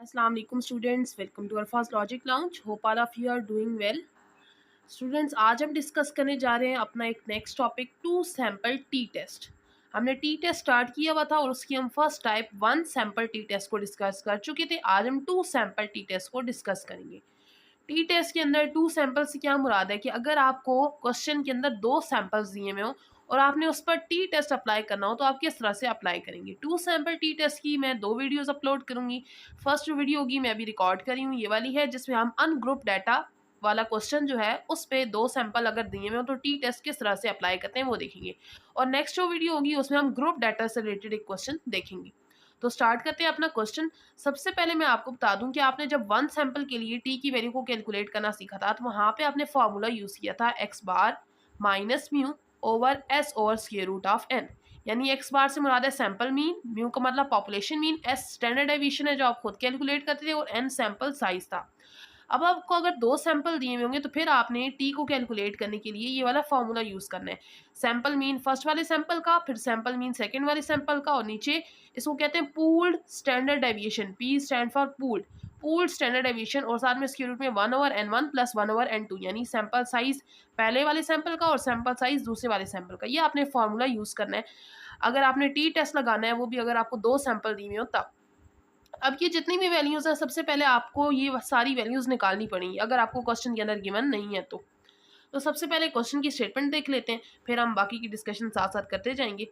Assalamu alaikum students, welcome to our first logic lounge. Hope all of you are doing well. Students आज हम discuss करने जा रहे हैं अपना एक next topic two sample T test. हमने टी टेस्ट स्टार्ट किया हुआ था और उसकी हम first type one sample T test को डिस्कस कर चुके थे। आज हम टू सैम्पल टी टेस्ट को डिस्कस करेंगे। टी टेस्ट के अंदर टू सैंपल से क्या मुराद है कि अगर आपको क्वेश्चन के अंदर दो सैंपल्स दिए हुए हो और आपने उस पर टी टेस्ट अप्लाई करना हो तो आप किस तरह से अप्लाई करेंगे। टू सैंपल टी टेस्ट की मैं दो वीडियोस अपलोड करूंगी। फर्स्ट वीडियो होगी मैं अभी रिकॉर्ड करी हूँ, ये वाली है, जिसमें हम अनग्रुप डाटा वाला क्वेश्चन जो है उस पे दो सैंपल अगर दिए हुए हो तो टी टेस्ट किस तरह से अप्लाई करते हैं वो देखेंगे। और नेक्स्ट जो वीडियो होगी उसमें हम ग्रुप डाटा से रिलेटेड एक क्वेश्चन देखेंगे। तो स्टार्ट करते हैं अपना क्वेश्चन। सबसे पहले मैं आपको बता दूं कि आपने जब वन सैंपल के लिए टी की वैल्यू को कैलकुलेट करना सीखा था तो वहां पे आपने फॉर्मूला यूज किया था x bar minus mu over s over square root of n. यानी एक्स बार से मुराद है सैंपल मीन, म्यू का मतलब population mean, s standard deviation है जो आप खुद कैलकुलेट करते थे और एन सैंपल साइज था। अब आपको अगर दो सैंपल दिए हुए होंगे तो फिर आपने टी को कैलकुलेट करने के लिए ये वाला फॉर्मूला यूज करना है। सैंपल मीन फर्स्ट वाले सैंपल का, फिर सैंपल मीन सेकंड वाले सैंपल का, और नीचे इसको कहते हैं pooled standard deviation. P stand for pooled, pooled standard deviation, और साथ में स्क्वायर रूट में 1/n1 प्लस 1/n2, यानी सैंपल साइज पहले वाले सैंपल का और सैंपल साइज दूसरे वाले सैंपल का। ये आपने फॉर्मूला यूज करना है अगर आपने टी टेस्ट लगाना है, वो भी अगर आपको दो सैंपल दिए हुए हो तब। अब ये जितनी भी वैल्यूज़ हैं सबसे पहले आपको ये सारी वैल्यूज़ निकालनी पड़ेंगी अगर आपको क्वेश्चन के अंदर गिवन नहीं है तो सबसे पहले क्वेश्चन की स्टेटमेंट देख लेते हैं, फिर हम बाकी की डिस्कशन साथ साथ करते जाएंगे।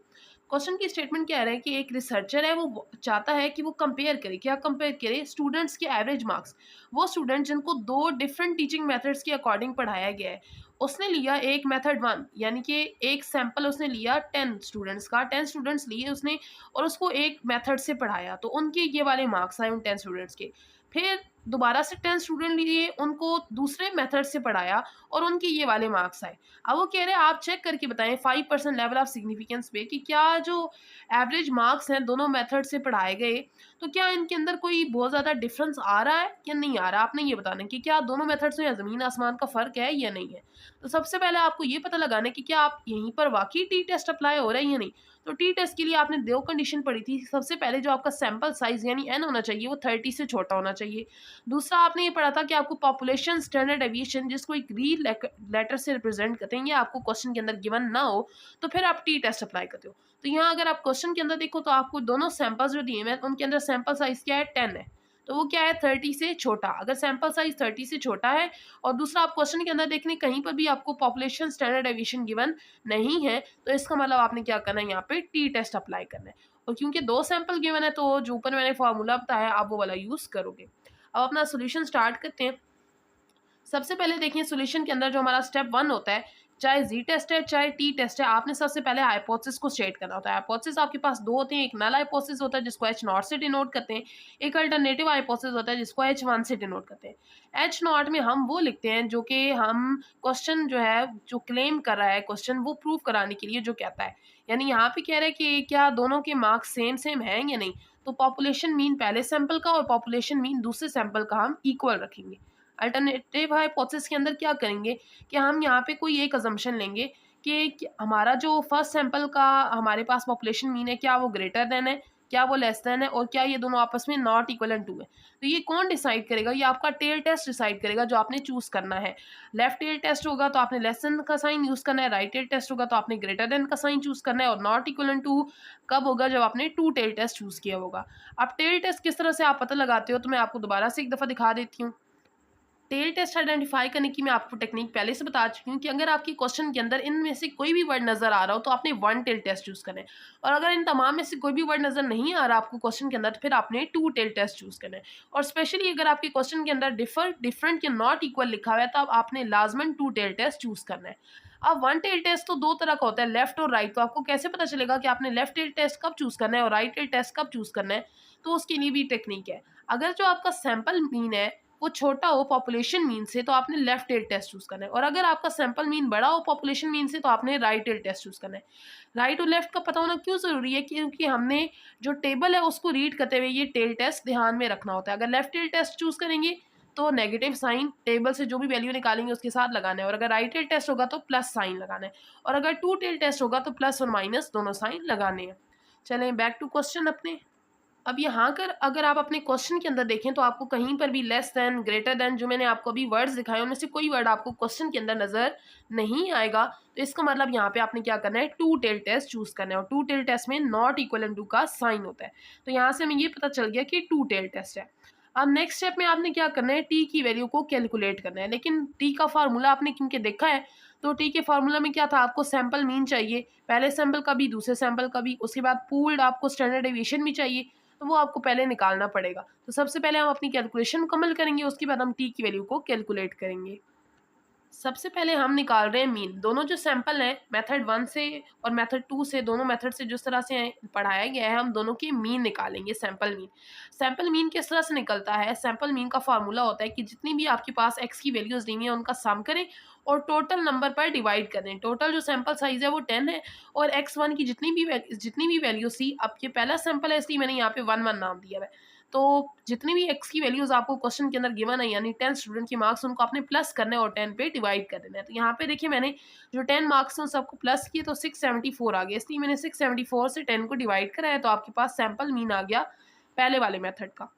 क्वेश्चन की स्टेटमेंट क्या है कि एक रिसर्चर है वो चाहता है कि वो कंपेयर करे, क्या कंपेयर करे, स्टूडेंट्स के एवरेज मार्क्स। वो स्टूडेंट जिनको दो डिफरेंट टीचिंग मेथड्स के अकॉर्डिंग पढ़ाया गया है, उसने लिया एक मेथड वन, यानी कि एक सैंपल उसने लिया 10 स्टूडेंट्स का, 10 स्टूडेंट्स लिए उसने और उसको एक मेथड से पढ़ाया, तो उनके ये वाले मार्क्स आए उन 10 स्टूडेंट्स के। फिर दोबारा से 10 स्टूडेंट लिए, उनको दूसरे मेथड से पढ़ाया और उनके ये वाले मार्क्स आए। अब वो कह रहे हैं आप चेक करके बताएं 5% लेवल ऑफ सिग्निफिकेंस पे कि क्या जो एवरेज मार्क्स हैं दोनों मेथड से पढ़ाए गए तो क्या इनके अंदर कोई बहुत ज़्यादा डिफरेंस आ रहा है या नहीं आ रहा। आपने ये बताना है कि क्या दोनों मेथड्स में ज़मीन आसमान का फ़र्क है या नहीं है। तो सबसे पहले आपको ये पता लगाना है कि क्या आप यहीं पर वाकई टी टेस्ट अप्लाई हो रहा है या नहीं। तो टी टेस्ट के लिए आपने दो कंडीशन पढ़ी थी। सबसे पहले जो आपका सैंपल साइज यानी एन होना चाहिए वो 30 से छोटा होना चाहिए। दूसरा आपने ये पढ़ा था कि आपको पॉपुलेशन स्टैंडर्ड डेविएशन जिसको एक रील लेटर से रिप्रेजेंट करते हैं, ये आपको क्वेश्चन के अंदर गिवन ना हो तो फिर आप टी टेस्ट अप्लाई करते हो। तो यहाँ अगर आप क्वेश्चन के अंदर देखो तो आपको दोनों सैंपल्स जो दिए हैं उनके अंदर सैंपल साइज क्या है 10 है, तो वो क्या है 30 से छोटा। अगर सैंपल साइज 30 से छोटा है और दूसरा आप क्वेश्चन के अंदर देखने कहीं पर भी आपको पॉपुलेशन स्टैंडर्ड डेविएशन गिवन नहीं है तो इसका मतलब आपने क्या करना है, यहाँ पे टी टेस्ट अप्लाई करना है। और क्योंकि दो सैंपल गिवन है तो जो ऊपर मैंने फॉर्मूला बताया आप वो वाला यूज करोगे। अब अपना सोल्यूशन स्टार्ट करते हैं। सबसे पहले देखिए सोल्यूशन के अंदर जो हमारा स्टेप वन होता है, चाहे जी टेस्ट है चाहे टी टेस्ट है, आपने सबसे पहले हाइपोथेसिस को स्टेट करना होता है। हाइपोथेसिस आपके पास दो होते हैं, एक नल हाइपोथेसिस होता है जिसको एच नॉट से डिनोट करते हैं, एक अल्टरनेटिव हाइपोथेसिस होता है जिसको एच वन से डिनोट करते हैं। एच नॉट में हम वो लिखते हैं जो कि हम क्वेश्चन जो है जो क्लेम कर रहा है क्वेश्चन वो प्रूव कराने के लिए जो कहता है। यानी यहाँ पे कह रहे हैं कि क्या दोनों के मार्क्स सेम सेम हैं या नहीं, तो पॉपुलेशन मीन पहले सैंपल का और पॉपुलेशन मीन दूसरे सैंपल का हम इक्वल रखेंगे। अल्टरनेटिव हाइपोथेसिस के अंदर क्या करेंगे कि हम यहाँ पे कोई एक अजम्पशन लेंगे कि हमारा जो फर्स्ट सैंपल का हमारे पास पॉपुलेशन मीन है क्या वो ग्रेटर देन है, क्या वो लेस देन है, और क्या ये दोनों आपस में नॉट इक्वल टू है। तो ये कौन डिसाइड करेगा, ये आपका टेल टेस्ट डिसाइड करेगा जो आपने चूज करना है। लेफ्ट टेल टेस्ट होगा तो आपने लेस देन का साइन यूज करना है, राइट टेल टेस्ट होगा तो आपने ग्रेटर देन का साइन चूज करना है, और नॉट इक्वल टू कब होगा जब आपने टू टेल टेस्ट चूज किया होगा। अब टेल टेस्ट किस तरह से आप पता लगाते हो तो मैं आपको दोबारा से एक दफ़ा दिखा देती हूँ। टेल टेस्ट आइडेंटिफाई करने की मैं आपको टेक्निक पहले से बता चुकी हूँ कि अगर आपकी क्वेश्चन के अंदर इनमें से कोई भी वर्ड नजर आ रहा हो तो आपने वन टेल टेस्ट चूज करना है, और अगर इन तमाम में से कोई भी वर्ड नजर नहीं आ रहा आपको क्वेश्चन के अंदर तो फिर आपने टू टेल टेस्ट चूज करना है। और स्पेशली अगर आपके क्वेश्चन के अंदर डिफरेंट या नॉट इक्वल लिखा हुआ है तो आपने लाजमन टू टेल टेस्ट चूज करना है। अब वन टेल टेस्ट तो दो तरह का होता है, लेफ्ट और राइट। तो आपको कैसे पता चलेगा कि आपने लेफ्ट टेल टेस्ट कब चूज करना है और राइट टेल टेस्ट कब चूज करना है, तो उसके लिए भी टेक्निक है। अगर जो आपका सैंपल मीन है वो छोटा हो पॉपुलेशन मीन से तो आपने लेफ्ट टेल टेस्ट चूज करना है, और अगर आपका सैंपल मीन बड़ा हो पॉपुलेशन मीन से तो आपने राइट टेल टेस्ट चूज करना है। राइट और लेफ्ट का पता होना क्यों जरूरी है, क्योंकि हमने जो टेबल है उसको रीड करते हुए ये टेल टेस्ट ध्यान में रखना होता है। अगर लेफ्ट टेल टेस्ट चूज करेंगे तो नेगेटिव साइन टेबल से जो भी वैल्यू निकालेंगे उसके साथ लगाना है, और अगर राइट टेल टेस्ट होगा तो प्लस साइन लगाना है, और अगर टू टेल टेस्ट होगा तो प्लस और माइनस दोनों साइन लगाने हैं। चलें बैक टू क्वेश्चन अपने। अब यहाँ कर अगर आप अपने क्वेश्चन के अंदर देखें तो आपको कहीं पर भी लेस दैन, ग्रेटर दैन जो मैंने आपको अभी वर्ड्स दिखाए उनमें से कोई वर्ड आपको क्वेश्चन के अंदर नज़र नहीं आएगा। तो इसका मतलब यहाँ पे आपने क्या करना है, टू टेल टेस्ट चूज़ करना है और टू टेल टेस्ट में नॉट इक्वल टू का साइन होता है। तो यहाँ से हमें ये पता चल गया कि टू टेल टेस्ट है। अब नेक्स्ट स्टेप में आपने क्या करना है, टी की वैल्यू को कैलकुलेट करना है। लेकिन टी का फार्मूला आपने क्योंकि देखा है, तो टी के फार्मूला में क्या था, आपको सैंपल मीन चाहिए, पहले सैंपल का भी, दूसरे सैंपल का भी, उसके बाद पूल्ड आपको स्टैंडर्ड डेविएशन भी चाहिए, तो वो आपको पहले निकालना पड़ेगा। तो सबसे पहले हम अपनी कैलकुलेशन मुकम्मल करेंगे, उसके बाद हम टी की वैल्यू को कैलकुलेट करेंगे। सबसे पहले हम निकाल रहे हैं मीन। दोनों जो सैंपल हैं मेथड 1 से और मेथड 2 से, दोनों मेथड से जिस तरह से पढ़ाया गया है, हम दोनों की मीन निकालेंगे, सैंपल मीन। सैंपल मीन किस तरह से निकलता है, सैंपल मीन का फार्मूला होता है कि जितनी भी आपके पास एक्स की वैल्यूज़ दी हुई हैं उनका सम करें और टोटल नंबर पर डिवाइड करें। टोटल जो सैंपल साइज़ है वो 10 है और x1 की जितनी भी वैल्यू थी, अब ये पहला सैंपल है इसलिए मैंने यहाँ पे 1 नाम दिया है। तो जितनी भी एक्स की वैल्यूज़ आपको क्वेश्चन के अंदर गिवन है, यानी 10 स्टूडेंट के मार्क्स, उनको आपने प्लस करने और 10 पे डिवाइड कर देना है। तो यहाँ पे देखिए मैंने जो 10 मार्क्स हैं उन सबको प्लस किए तो 674 आ गया, इसलिए मैंने 674 से 10 को डिवाइड कराया तो आपके पास सैंपल मीन आ गया पहले वाले मेथड का।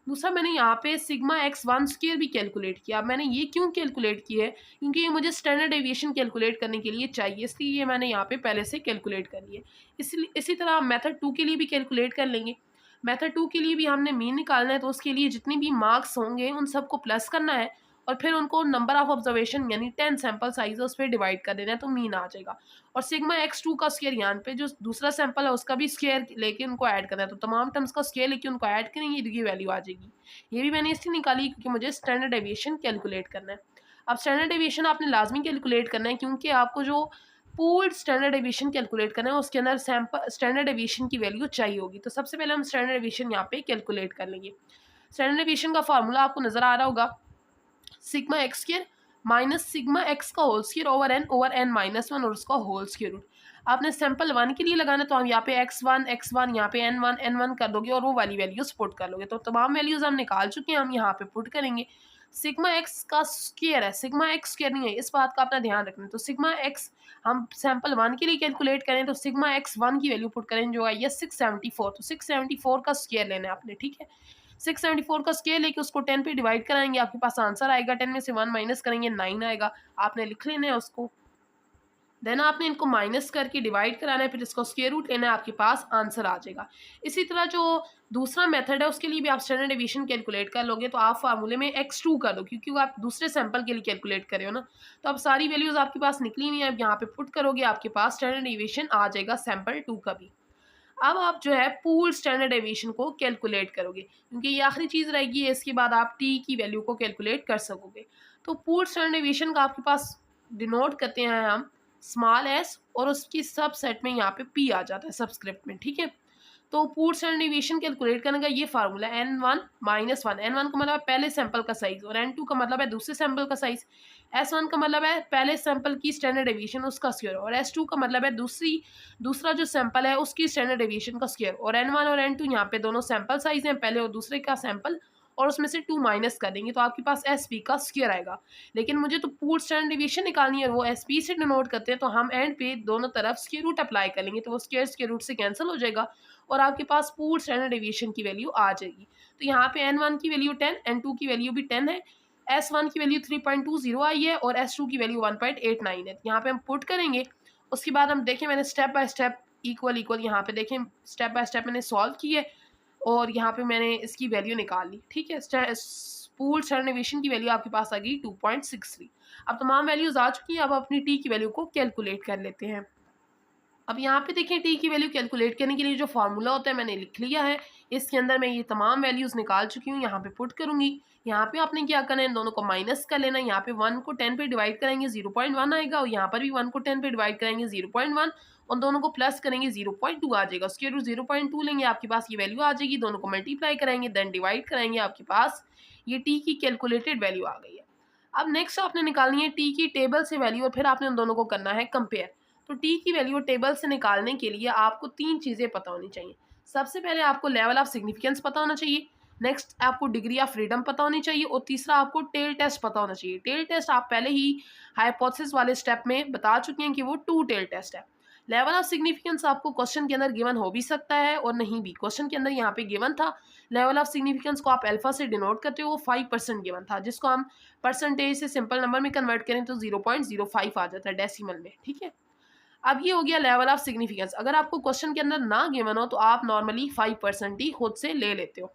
दूसरा मैंने यहाँ पे सिग्मा x1 स्क्वायर भी कैलकुलेट किया। अब मैंने ये क्यों कैलकुलेट किया है, क्योंकि ये मुझे स्टैंडर्ड डेविएशन कैलकुलेट करने के लिए चाहिए, इसलिए ये मैंने यहाँ पे पहले से कैलकुलेट कर लिया। इसलिए इसी तरह हम मेथड 2 के लिए भी कैलकुलेट कर लेंगे। मेथड 2 के लिए भी हमने मीन निकालना है, तो उसके लिए जितनी भी मार्क्स होंगे उन सबको प्लस करना है और फिर उनको नंबर ऑफ ऑब्जर्वेशन यानी 10 सैंपल साइज है उस पर डिवाइड कर देना है, तो मीन आ जाएगा। और सिग्मा x2 का स्क्वायर यहाँ पे जो दूसरा सैंपल है उसका भी स्क्वायर लेके उनको ऐड करना है, तो तमाम टर्म्स का स्क्वायर लेके उनको ऐड करेंगे तो ये वैल्यू आ जाएगी। ये भी मैंने इसलिए निकाली क्योंकि मुझे स्टैंडर्ड डेविएशन कैलकुलेट करना है। अब स्टैंडर्ड डेविएशन आपने लाजमी कैलकुलेट करना है, क्योंकि आपको जो पूल्ड स्टैंडर्ड डेविएशन कैलकुलेट करना है उसके अंदर सैंपल स्टैंडर्ड डेविएशन की वैल्यू चाहिए होगी। तो सबसे पहले हम स्टैंडर्ड डेविएशन यहाँ पे कैलकुलेट कर लेंगे। स्टैंडर्ड डेविएशन का फार्मूला आपको नजर आ रहा होगा, sigma x square minus sigma x का whole square over n minus 1 और उसका होल स्क्वायर रूट। आपने सैंपल 1 के लिए लगाना, तो हम यहाँ पे x1 यहाँ पे n1 कर दोगे और वो वाली वैल्यूज पुट कर लोगे। तो तमाम वैल्यूज हम निकाल चुके हैं, हम यहाँ पे पुट करेंगे। सिग्मा एक्स का स्क्वायर है, सिग्मा एक्स स्क्वायर नहीं है, इस बात का अपना ध्यान रखना। तो सिग्मा एक्स हम सैंपल 1 के लिए कैलकुलेट करें तो सिग्मा x1 की वैल्यू पुट करें जो आई है 674। तो 674 का स्क्वायर लेना है आपने, ठीक है। 674 का स्केल लेके उसको 10 पे डिवाइड कराएंगे, आपके पास आंसर आएगा। 10 में से 1 माइनस करेंगे 9 आएगा, आपने लिख लेना है उसको। देन आपने इनको माइनस करके डिवाइड कराना है, फिर इसको स्क्वायर रूट लेना है, आपके पास आंसर आ जाएगा। इसी तरह जो दूसरा मेथड है उसके लिए भी आप स्टैंडर्ड डेविएशन कैलकुलेट कर लोगे, तो आप फार्मूले में x2 कर दो, क्योंकि वो आप दूसरे सैंपल के लिए कैलकुलेट करे हो ना। तो अब सारी वैल्यूज आपके पास निकली हुई है, अब यहाँ पे पुट करोगे, आपके पास स्टैंडर्ड डेविएशन आ जाएगा सैंपल 2 का भी। अब आप जो है पूल स्टैंडर्ड डेविएशन को कैलकुलेट करोगे, क्योंकि ये आखिरी चीज़ रहेगी, इसके बाद आप टी की वैल्यू को कैलकुलेट कर सकोगे। तो पूल स्टैंडर्ड डेविएशन का आपके पास डिनोट करते हैं हम स्मॉल एस और उसकी सब सेट में यहाँ पे पी आ जाता है सबस्क्रिप्ट में, ठीक है। तो पूल स्टैंडर्ड डेविएशन कैलकुलेट करने का ये फार्मूला n1 माइनस 1, n1 का मतलब है पहले सैंपल का साइज और n2 का मतलब है दूसरे सैंपल का साइज। s1 का मतलब है पहले सैंपल की स्टैंडर्ड डेविएशन उसका स्क्वायर और s2 का मतलब है दूसरा जो सैंपल है उसकी स्टैंडर्ड डेविएशन का स्क्वायर। और n1 और n2 यहाँ पे दोनों सैंपल साइज हैं, पहले और दूसरे का सैंपल, और उसमें से 2 माइनस कर देंगे तो आपके पास एस का स्क्वायर आएगा। लेकिन मुझे तो पूल स्टैंडर्ड डेविएशन निकालनी है और वो एस से डिनोट करते हैं, तो हम एंड पे दोनों तरफ स्क्वायर रूट अप्लाई कर लेंगे, तो वो स्क्वायर रूट से कैंसिल हो जाएगा और आपके पास पूल स्टैंडर्ड डेविएशन की वैल्यू आ जाएगी। तो यहाँ पे n1 की वैल्यू 10, n2 की वैल्यू भी 10 है, s1 की वैल्यू 3.20 आई है और s2 की वैल्यू 1.89 है। यहाँ पे हम पुट करेंगे, उसके बाद हम देखें मैंने स्टेप बाय स्टेप इक्वल यहाँ पे देखें स्टेप बाय स्टेप मैंने सॉल्व किए और यहाँ पे मैंने इसकी वैल्यू निकाल ली, ठीक है। पूल स्टैंडर्ड डेविएशन की वैल्यू आपके पास आ गई 2.63। अब तमाम वैल्यूज आ चुकी है, अब अपनी टी की वैल्यू को कैलकुलेट कर लेते हैं। अब यहाँ पे देखें टी की वैल्यू कैलकुलेट करने के लिए जो फार्मूला होता है मैंने लिख लिया है, इसके अंदर मैं ये तमाम वैल्यूज़ निकाल चुकी हूँ, यहाँ पे पुट करूँगी। यहाँ पे आपने क्या करना है, इन दोनों को माइनस कर लेना है। यहाँ पे 1 को 10 पे डिवाइड करेंगे 0.1 आएगा और यहाँ पर भी 1 को 10 पे डिवाइड करेंगे 0.1, उन दोनों को प्लस करेंगे 0.2 आ जाएगा। स्क्वायर रूट 0.2 लेंगे, आपके पास ये वैल्यू आ जाएगी। दोनों को मल्टीप्लाई कराएंगे देन डिवाइड कराएंगे, आपके पास ये टी की कैलकुलेटेड वैल्यू आ गई है। अब नेक्स्ट आपने निकालनी है टी की टेबल से वैल्यू और फिर आपने उन दोनों को करना है कंपेयर। तो टी की वैल्यू टेबल से निकालने के लिए आपको 3 चीज़ें पता होनी चाहिए। सबसे पहले आपको लेवल ऑफ सिग्निफिकेंस पता होना चाहिए, नेक्स्ट आपको डिग्री ऑफ फ्रीडम पता होनी चाहिए और तीसरा आपको टेल टेस्ट पता होना चाहिए। टेल टेस्ट आप पहले ही हाइपोथेसिस वाले स्टेप में बता चुके हैं कि वो 2 टेल टेस्ट है। लेवल ऑफ सिग्निफिकेंस आपको क्वेश्चन के अंदर गिवन हो भी सकता है और नहीं भी। क्वेश्चन के अंदर यहाँ पे गिवन था, लेवल ऑफ सिग्निफिकेंस को आप अल्फा से डिनोट करते हो, वो 5% गिवन था, जिसको हम परसेंटेज से सिंपल नंबर में कन्वर्ट करें तो 0.05 आ जाता है डेसिमल में, ठीक है। अब ये हो गया लेवल ऑफ सिग्निफिकेंस। अगर आपको क्वेश्चन के अंदर ना गिवन हो तो आप नॉर्मली 5% ही खुद से ले लेते हो।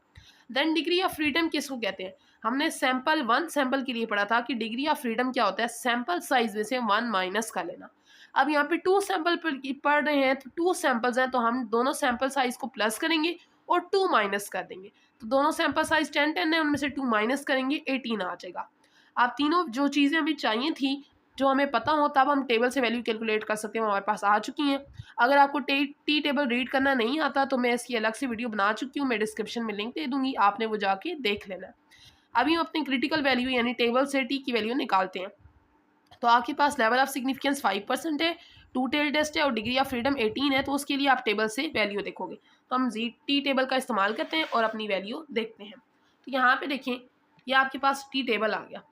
देन डिग्री ऑफ फ्रीडम किसको कहते हैं? हमने सैंपल 1 सैंपल के लिए पढ़ा था कि डिग्री ऑफ फ्रीडम क्या होता है, सैंपल साइज में से 1 माइनस कर लेना। अब यहाँ पे 2 सैंपल पढ़ रहे हैं तो 2 सैंपल्स हैं, तो हम दोनों सैंपल साइज को प्लस करेंगे और 2 माइनस कर देंगे। तो दोनों सैंपल साइज 10 है, उनमें से 2 माइनस करेंगे 18 आ जाएगा। आप तीनों जो चीज़ें हमें चाहिए थी, जो हमें पता हो, तब हम टेबल से वैल्यू कैलकुलेट कर सकते हैं, वो हमारे पास आ चुकी हैं। अगर आपको टी टेबल रीड करना नहीं आता तो मैं इसकी अलग से वीडियो बना चुकी हूँ, मैं डिस्क्रिप्शन में लिंक दे दूंगी, आपने वो जाके देख लेना। अभी हम अपनी क्रिटिकल वैल्यू यानी टेबल से टी की वैल्यू निकालते हैं। तो आपके पास लेवल ऑफ सिग्निफिकेंस 5% है, 2 टेल टेस्ट है और डिग्री ऑफ फ्रीडम 18 है, तो उसके लिए आप टेबल से वैल्यू देखोगे। तो हम टी टेबल का इस्तेमाल करते हैं और अपनी वैल्यू देखते हैं। तो यहाँ पे देखें, ये आपके पास टी टेबल आ गया।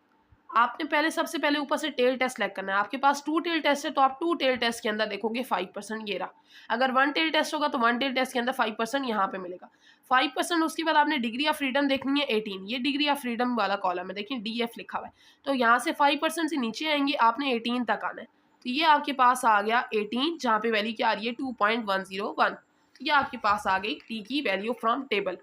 आपने पहले सबसे पहले ऊपर से टेल टेस्ट सेलेक्ट करना है। आपके पास 2 टेल टेस्ट है तो आप 2 टेल टेस्ट के अंदर देखोगे 5%, ये रहा। अगर 1 टेल टेस्ट होगा तो 1 टेल टेस्ट के अंदर 5% यहाँ पे मिलेगा 5%। उसके बाद आपने डिग्री ऑफ फ्रीडम देखनी है 18, ये डिग्री ऑफ फ्रीडम वाला कॉलम है, देखिए DF लिखा हुआ है। तो यहाँ से 5% से नीचे आएंगे, आपने 18 तक आना है। तो ये आपके पास आ गया 18, जहाँ पे वैल्यू क्या आ रही है 2.101। तो ये आपके पास आ गई टी की वैल्यू फ्रॉम टेबल।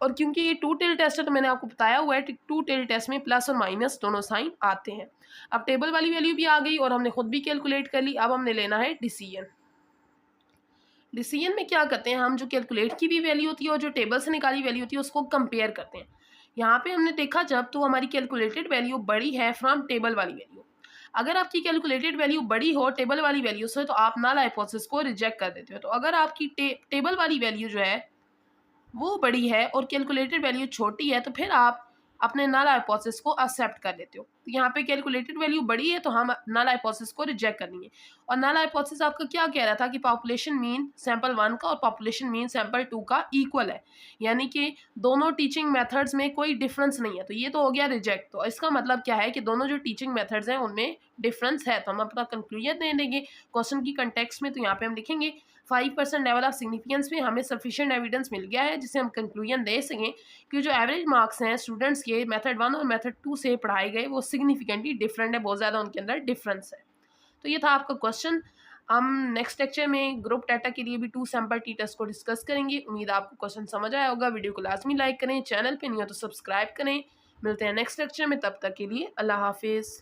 और क्योंकि ये 2 टेल टेस्ट है तो मैंने आपको बताया हुआ है कि 2 टेल टेस्ट में प्लस और माइनस दोनों साइन आते हैं। अब टेबल वाली वैल्यू भी आ गई और हमने खुद भी कैलकुलेट कर ली। अब हमने लेना है डिसीजन। डिसीजन में क्या करते हैं, हम जो कैलकुलेट की भी वैल्यू होती है और जो टेबल से निकाली वैल्यू होती है उसको कंपेयर करते हैं। यहाँ पे हमने देखा जब तो हमारी कैलकुलेटेड वैल्यू बड़ी है फ्रॉम टेबल वाली वैल्यू। अगर आपकी कैलकुलेटेड वैल्यू बड़ी हो टेबल वाली वैल्यू से तो आप नल हाइपोथेसिस को रिजेक्ट कर देते हो। तो अगर आपकी टेबल वाली वैल्यू जो है वो बड़ी है और कैलकुलेटेड वैल्यू छोटी है तो फिर आप अपने नल हाइपोथेसिस को एक्सेप्ट कर लेते हो। तो यहाँ पे कैलकुलेटेड वैल्यू बड़ी है तो हम नल हाइपोथेसिस को रिजेक्ट करनी है। और नल हाइपोथेसिस आपका क्या कह रहा था कि पॉपुलेशन मीन सैंपल 1 का और पॉपुलेशन मीन सैंपल 2 का इक्वल है, यानी कि दोनों टीचिंग मेथड्स में कोई डिफरेंस नहीं है। तो ये तो हो गया रिजेक्ट। तो इसका मतलब क्या है कि दोनों जो टीचिंग मेथड्स हैं उनमें डिफरेंस है। तो हम अपना कंक्लूजन दे देंगे क्वेश्चन की कंटेक्स्ट में। तो यहाँ पे हम लिखेंगे 5% लेवल ऑफ सिग्निफिकेंस में हमें सफिशिएंट एविडेंस मिल गया है जिससे हम कंक्लूजन दे सकें कि जो एवरेज मार्क्स हैं स्टूडेंट्स के मेथड 1 और मेथड 2 से पढ़ाए गए वो सिग्निफिकेंटली डिफरेंट है, बहुत ज़्यादा उनके अंदर डिफरेंस है। तो ये था आपका क्वेश्चन। हम नेक्स्ट लेक्चर में ग्रुप डाटा के लिए भी 2 सैंपल टी टेस्ट को डिस्कस करेंगे। उम्मीद है आपको क्वेश्चन समझ आया होगा। वीडियो को लाजमी लाइक करें, चैनल पे नहीं हो तो सब्सक्राइब करें। मिलते हैं नेक्स्ट लेक्चर में, तब तक के लिए अल्लाह हाफिज़।